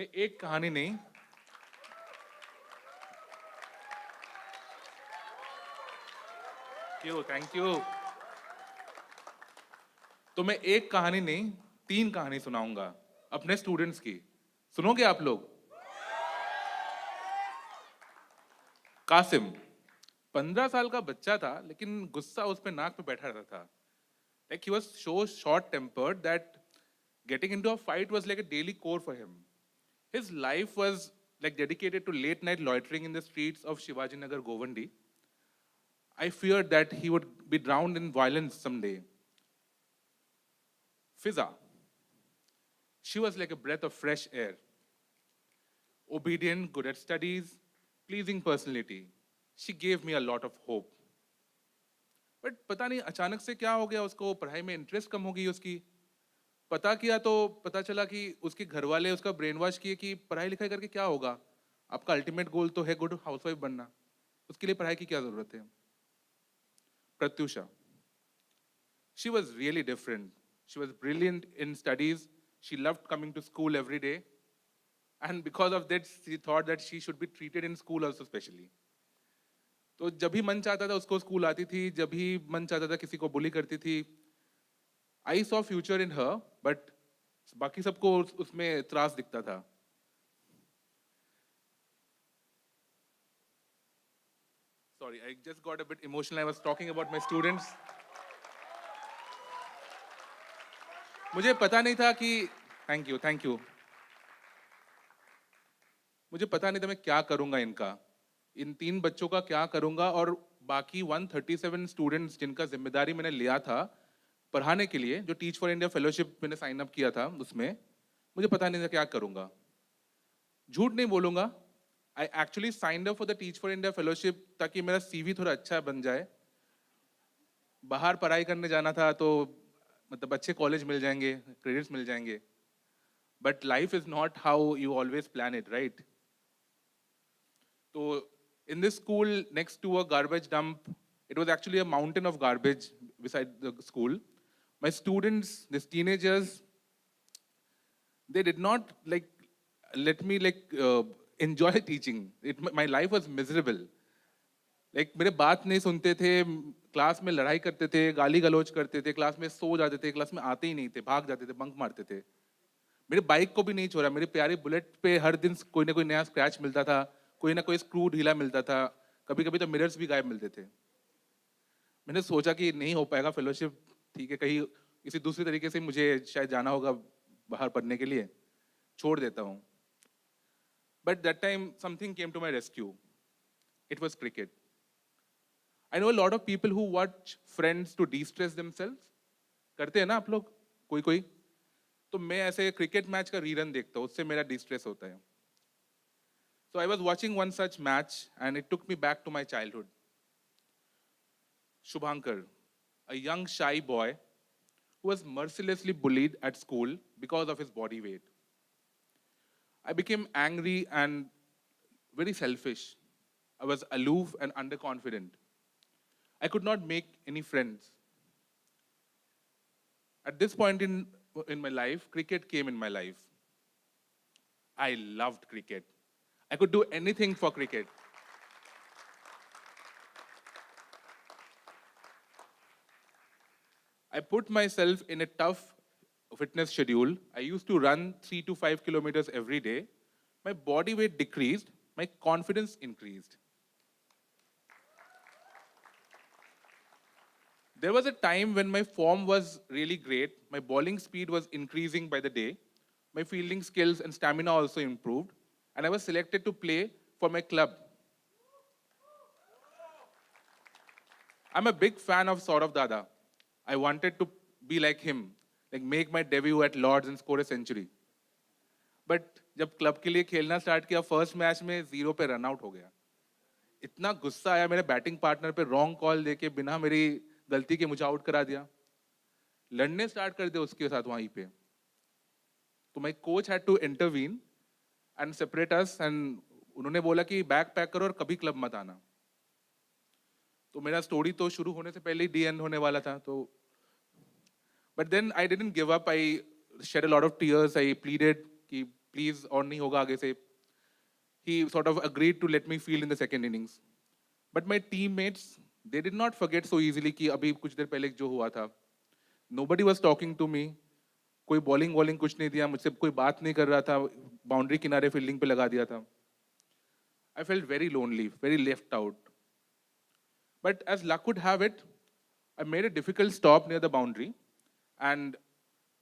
मैं एक कहानी नहीं, क्यों, थैंक यू। तो मैं एक कहानी नहीं, 3 कहानी सुनाऊंगा अपने स्टूडेंट्स की। सुनोगे आप लोग? कासिम 15 साल का बच्चा था, लेकिन गुस्सा उस पे नाक पे बैठा रहता था। Like he was so short tempered that getting into a fight was like a daily core for him. His life was like dedicated to late night loitering in the streets of Shivaji Nagar, Govandi. I feared that he would be drowned in violence someday. Fiza, she was like a breath of fresh air. Obedient, good at studies, pleasing personality. She gave me a lot of hope. But पता नहीं अचानक से क्या हो गया, उसको पढ़ाई में इंटरेस्ट कम हो गई उसकी। पता किया तो पता चला कि उसके घर वाले उसका ब्रेन वॉश किए कि पढ़ाई लिखाई करके क्या होगा, आपका अल्टीमेट गोल तो है गुड हाउसवाइफ बनना, उसके लिए पढ़ाई की क्या जरूरत है। Pratyusha, she was really different. She was brilliant in studies, she loved coming to school every day, and because of that she thought that she should be treated in school also specially. तो जब भी मन चाहता था उसको school आती थी, जब भी मन चाहता था किसी को बुली करती थी। I saw future in her, but बाकी सबको उसमें त्रास दिखता था। Sorry, I just got a bit emotional. I was talking about my students. मुझे पता नहीं था कि थैंक यू। मुझे पता नहीं था मैं क्या करूंगा इनका, इन 3 बच्चों का क्या करूंगा, और बाकी 137 स्टूडेंट्स जिनका जिम्मेदारी मैंने लिया था पढ़ाने के लिए, जो टीच फॉर इंडिया फेलोशिप मैंने साइन अप किया था, उसमें मुझे पता नहीं था क्या करूंगा। झूठ नहीं बोलूंगा, I actually signed up for the teach for India fellowship ताकि मेरा सीवी थोड़ा अच्छा बन जाए। बाहर पढ़ाई करने जाना था तो मतलब अच्छे कॉलेज मिल जाएंगे, क्रेडिट्स मिल जाएंगे, but life is not how you always plan it, right. तो in this school next to a garbage dump, it was actually a mountain of garbage beside the school. My students, these teenagers, they did not like let me enjoy teaching. My life was miserable. मेरे बात नहीं सुनते थे, class में लड़ाई करते थे, गाली गलौज करते थे, क्लास में सो जाते थे, क्लास में आते ही नहीं थे, भाग जाते थे, बंक मारते थे। मेरे बाइक को भी नहीं छोड़ा, मेरी प्यारी बुलेट पे हर दिन कोई ना कोई नया स्क्रैच मिलता था, कोई ना कोई स्क्रू ढीला मिलता था, कभी कभी तो मिरर्स भी गायब मिलते थे। मैंने सोचा कि नहीं हो पाएगा फेलोशिप, ठीक है, कहीं किसी दूसरी तरीके से मुझे शायद जाना होगा बाहर पढ़ने के लिए, छोड़ देता हूँ। But that time something came to my rescue. It was cricket. I know a lot of people who watch Friends to de-stress themselves. करते हैं ना आप लोग, कोई कोई। तो मैं ऐसे क्रिकेट मैच का रीरन देखता हूँ, उससे मेरा डिस्ट्रेस होता है। So I was watching one such match and it took me back to my childhood. Shubhankar, a young shy boy who was mercilessly bullied at school because of his body weight. I became angry and very selfish. I was aloof and underconfident. I could not make any friends. At this point in my life, cricket came in my life. I loved cricket. I could do anything for cricket. I put myself in a tough fitness schedule. I used to run 3 to 5 kilometers every day. My body weight decreased, my confidence increased. There was a time when my form was really great. My bowling speed was increasing by the day. My fielding skills and stamina also improved. And I was selected to play for my club. I'm a big fan of Saurav Dada. I wanted to be like him, like make my debut at Lords and score a century. But जब club के लिए खेलना start किया, first match में 0 पे run out हो गया। इतना गुस्सा आया मेरे बैटिंग पार्टनर पे, रॉन्ग कॉल देके बिना मेरी गलती के मुझे आउट करा दिया। लड़ने स्टार्ट कर दिया उसके साथ वहीं पे। तो my coach had to intervene and separate us, and उन्होंने बोला कि बैग पैक करो और कभी क्लब मत आना। तो मेरा स्टोरी तो शुरू होने से पहले ही डी एंड होने वाला था। तो but then I didn't give up, I shed a lot of tears, I pleaded कि प्लीज और नहीं होगा आगे से. He sort of agreed to let me field in the second innings. But my teammates, they did not forget so easily कि अभी कुछ देर पहले जो हुआ था. Nobody was talking to me. कोई बॉलिंग वॉलिंग कुछ नहीं दिया मुझसे, कोई बात नहीं कर रहा था, बाउंड्री किनारे फील्डिंग पे लगा दिया था. I felt very lonely, very left out. But as luck would have it, I made a difficult stop near the boundary, and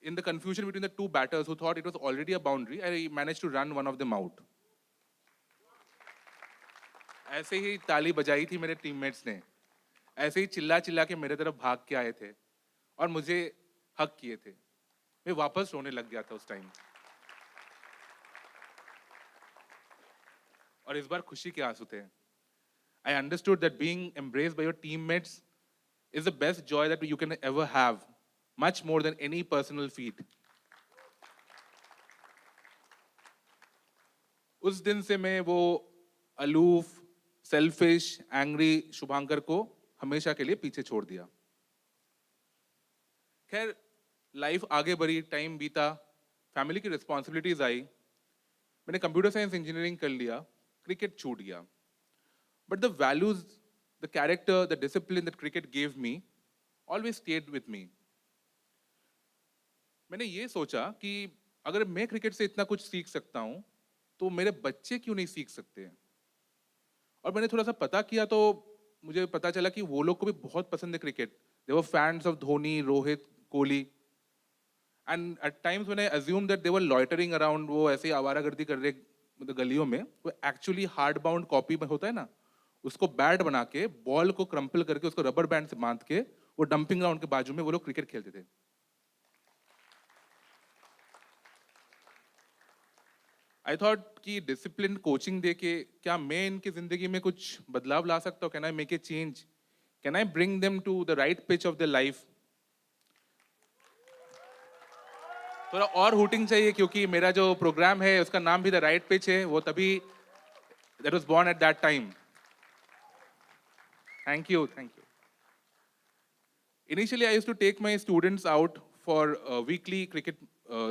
in the confusion between the two batters who thought it was already a boundary, I managed to run one of them out. ऐसे ही ताली बजाई थी मेरे teammates ने, ऐसे ही चिल्ला चिल्ला के मेरे तरफ भाग के आए थे और मुझे हक किए थे. मैं वापस रोने लग गया था उस टाइम. और इस बार खुशी के आंसू थे. I understood that being embraced by your teammates is the best joy that you can ever have, much more than any personal feat. उस दिन से मैं वो अलूफ, सेल्फिश, एंग्री शुभांकर को हमेशा के लिए पीछे छोड़ दिया. खैर, लाइफ आगे बढ़ी, टाइम बीता, फैमिली की रिस्पॉन्सिबिलिटीज आई, मैंने कंप्यूटर साइंस इंजीनियरिंग कर लिया, क्रिकेट छूट गया. But the values, the character, the discipline that cricket gave me always stayed with me. मैंने ये सोचा कि अगर मैं क्रिकेट से इतना कुछ सीख सकता हूं तो मेरे बच्चे क्यों नहीं सीख सकते हैं. और मैंने थोड़ा सा पता किया तो मुझे पता चला कि वो लोग को भी बहुत पसंद है cricket. They were fans of Dhoni, Rohit, Kohli. And at times when I assume that they were loitering around, वो ऐसे ही आवारागर्दी कर रहे मतलब गलियों में, वो एक्चुअली हार्ड बाउंड कॉपी में होता है ना, उसको बैट बना के बॉल को क्रम्पल करके उसको रबर बैंड से बांध के वो डंपिंग ग्राउंड के बाजू में वो लोग क्रिकेट खेलते थे. आई थॉट कि डिसिप्लिन कोचिंग दे के क्या मैं इनकी जिंदगी में कुछ बदलाव ला सकता हूँ. Can I make a change? Can I bring them to the right pitch of the life? थोड़ा और हुटिंग चाहिए क्योंकि मेरा जो प्रोग्राम है उसका नाम भी द राइट पिच है. वो तभी that was born at that time. Thank you, thank you. Initially, I used to take my students out for weekly cricket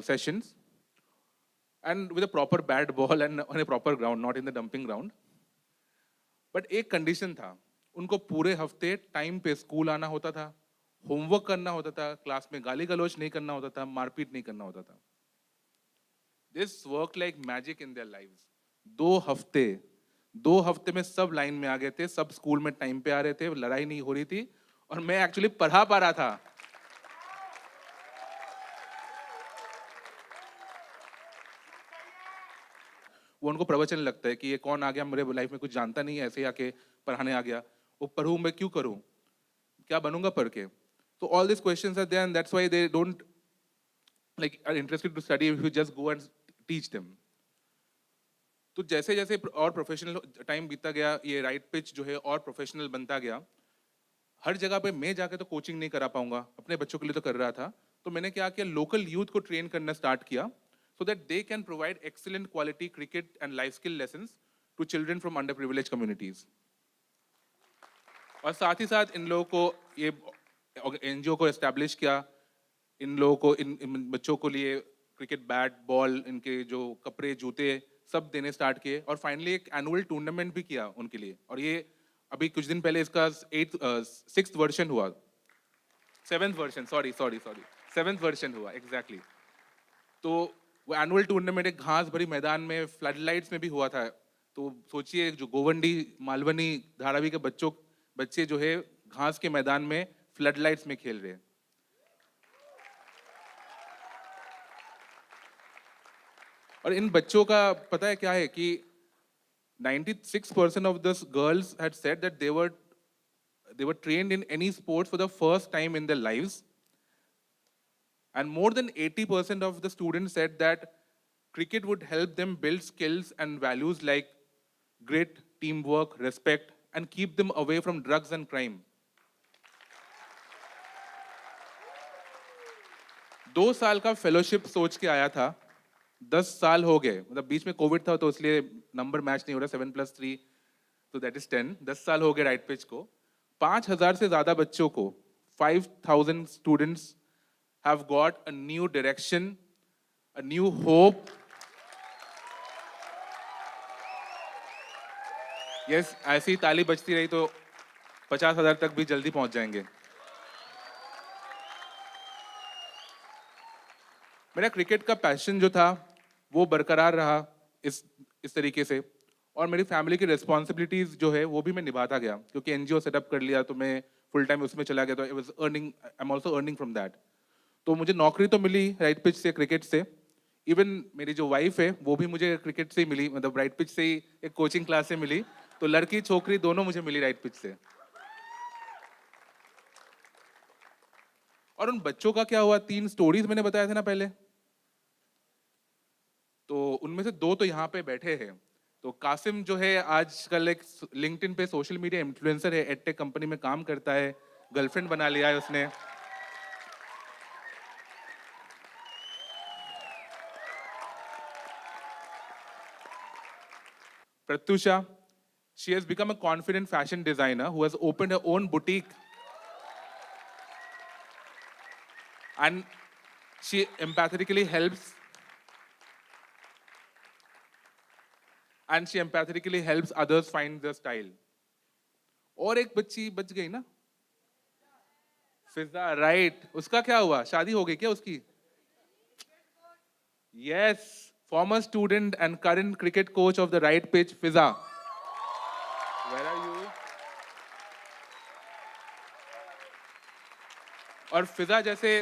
sessions, and with a proper bat ball and on a proper ground, not in the dumping ground. But एक condition था, उनको पूरे हफ्ते time पे school आना होता था, homework करना होता था, क्लास में गाली गलौज नहीं करना होता था, मारपीट नहीं करना होता था. This worked like magic in their lives. 2 हफ्ते में सब लाइन में आ गए थे, सब स्कूल में टाइम पे आ रहे थे, लड़ाई नहीं हो रही थी और मैं एक्चुअली पढ़ा पा रहा था. वो उनको प्रवचन लगता है कि ये कौन आ गया मेरे लाइफ में, कुछ जानता नहीं है, ऐसे ही आके पढ़ाने आ गया. वो पढ़ूं मैं क्यों करूं, क्या बनूंगा पढ़ के. तो all this questions are there and that's why they don't like are interested to study if you just go and teach them. तो जैसे जैसे और प्रोफेशनल टाइम बीतता गया, ये राइट पिच जो है और प्रोफेशनल बनता गया. हर जगह पे मैं जाके तो कोचिंग नहीं करा पाऊंगा, अपने बच्चों के लिए तो कर रहा था. तो मैंने क्या किया, लोकल यूथ को ट्रेन करना स्टार्ट किया so that they can provide excellent quality cricket and life skill lessons to children from underprivileged communities. और साथ ही साथ इन लोगों को ये एनजीओ को एस्टैब्लिश किया. इन लोगों को इन बच्चों को लिए क्रिकेट बैट बॉल, इनके जो कपड़े जूते सब देने स्टार्ट किए. और फाइनली एक एनुअल टूर्नामेंट भी किया उनके लिए. और ये अभी कुछ दिन पहले इसका 6th वर्जन हुआ, 7th version, sorry 7th version हुआ एग्जैक्टली. तो वो एनुअल टूर्नामेंट एक घास भरी मैदान में फ्लड लाइट्स में भी हुआ था. तो सोचिए जो गोवंडी मालवनी धारावी के बच्चे जो है घास के मैदान में फ्लड लाइट्स में खेल रहे हैं. और इन बच्चों का पता है क्या है कि 96% of those girls had said that they were trained in any sport for the first time in their lives. And more than 80% of the students said that cricket would help them build skills and values like grit, teamwork, respect, and keep them away from drugs and crime. 2 साल का fellowship सोच के आया था, 10 साल हो गए. मतलब बीच में कोविड था तो इसलिए नंबर मैच नहीं हो रहा, 7+3 तो दैट इज 10. 10 साल हो गए राइट पिच को. 5,000 से ज्यादा बच्चों को, 5,000 students have got a new direction, a new hope, yes, ऐसी ताली बजती रही तो 50,000 तक भी जल्दी पहुंच जाएंगे। मेरा क्रिकेट का पैशन जो था वो बरकरार रहा इस तरीके से, और मेरी फैमिली की रिस्पॉन्सिबिलिटीज जो है वो भी मैं निभाता गया, क्योंकि एनजीओ सेटअप कर लिया तो मैं फुल टाइम उसमें चला गया, तो I was earning, I am also earning from that. तो मुझे नौकरी तो मिली राइट पिच से, क्रिकेट से। इवन मेरी जो वाइफ है वो भी मुझे क्रिकेट से ही मिली, मतलब राइट पिच से ही, एक कोचिंग क्लास से मिली। तो लड़की छोकरी दोनों मुझे मिली राइट पिच से। और उन बच्चों का क्या हुआ, 3 स्टोरीज मैंने बताया थे ना पहले, तो उनमें से 2 तो यहाँ पे बैठे हैं। तो कासिम जो है आजकल एक लिंक्डइन पे सोशल मीडिया इन्फ्लुएंसर है, एडटेक कंपनी में काम करता है, गर्लफ्रेंड बना लिया है उसने। Pratyusha, she has become a confident fashion designer who has opened her own boutique, and she empathetically helps others find their style. और एक बच्ची बच गई ना, फिजा, राइट। उसका क्या हुआ, शादी हो गई क्या उसकी? Yes, former student and current cricket coach of the right pitch, Fiza. Where are you? और फिजा जैसे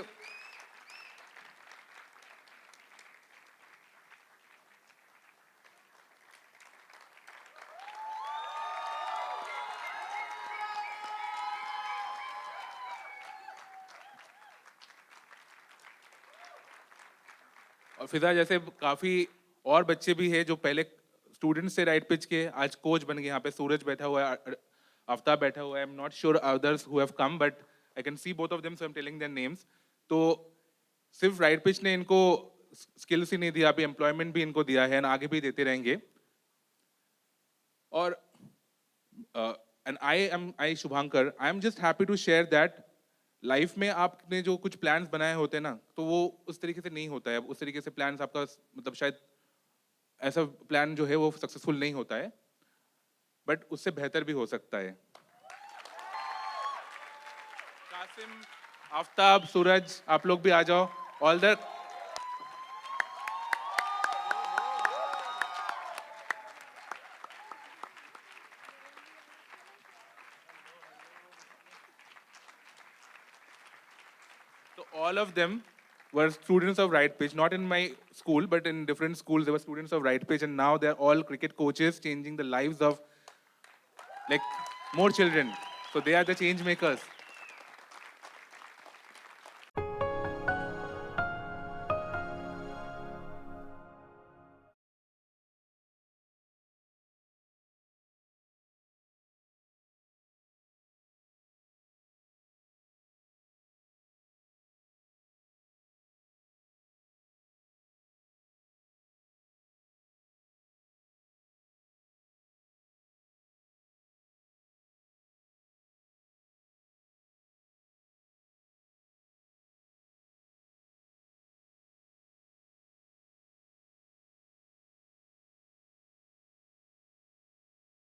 और फिजा जैसे काफी और बच्चे भी हैं जो पहले स्टूडेंट्स से राइट पिच के, आज कोच बन गए। यहाँ पे सूरज बैठा हुआ है, आफ्ताब बैठा हुआ है। I am not sure others who have come, but I can C both of them, so I am telling their names. तो सिर्फ राइट पिच ने इनको स्किल्स ही नहीं दिया, अभी एम्प्लॉयमेंट भी इनको दिया है, आगे भी देते रहेंगे। और and I Shubhankar, I am just happy to share that life में आपने जो कुछ प्लान्स बनाए होते हैं ना, तो वो उस तरीके से नहीं होता है। उस तरीके से प्लान्स आपका, मतलब शायद ऐसा प्लान जो है वो सक्सेसफुल नहीं होता है, बट उससे बेहतर भी हो सकता है। कासिम, आफ्ताब, सूरज, आप लोग भी आ जाओ। All the So all of them were students of Right Pitch, not in my school, but in different schools. They were students of Right Pitch, and now they're all cricket coaches, changing the lives of like more children. So they are the change makers.